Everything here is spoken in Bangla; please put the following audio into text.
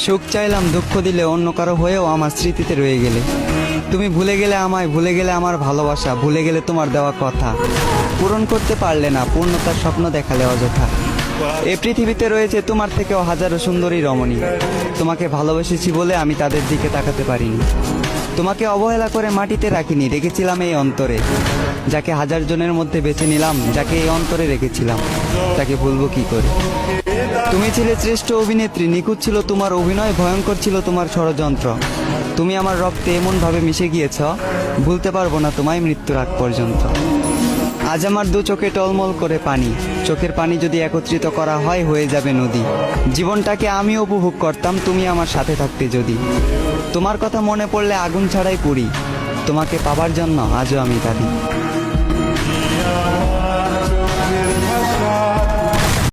সুখ চাইলাম, দুঃখ দিলে অন্য কারো হয়েও আমার স্মৃতিতে রয়ে গেলে। তুমি ভুলে গেলে আমায়, ভুলে গেলে আমার ভালোবাসা, ভুলে গেলে তোমার দেওয়া কথা। পূরণ করতে পারলে না, পূর্ণতার স্বপ্ন দেখালে অযথা। এ পৃথিবীতে রয়েছে তোমার থেকেও হাজারো সুন্দরী রমণী। তোমাকে ভালোবেসেছি বলে আমি তাদের দিকে তাকাতে পারিনি। তোমাকে অবহেলা করে মাটিতে রাখিনি, রেখেছিলাম এই অন্তরে। যাকে হাজার জনের মধ্যে বেছে নিলাম, যাকে এই অন্তরে রেখেছিলাম, তাকে ভুলবো কি করে? তুমি ছিলে শ্রেষ্ঠ অভিনেত্রী, নিখুঁত ছিল তোমার অভিনয়, ভয়ঙ্কর ছিল তোমার ষড়যন্ত্র। তুমি আমার রক্তে এমনভাবে মিশে গিয়েছ, ভুলতে পারবো না তোমায় মৃত্যুর আগ পর্যন্ত। আজ আমার দু চোখে টলমল করে পানি, চোখের পানি যদি একত্রিত করা হয় হয়ে যাবে নদী। জীবনটাকে আমি উপভোগ করতাম তুমি আমার সাথে থাকতে যদি। তোমার কথা মনে পড়লে আগুন ছাড়াই পুড়ি, তোমাকে পাবার জন্য আজও আমি কাঁদি।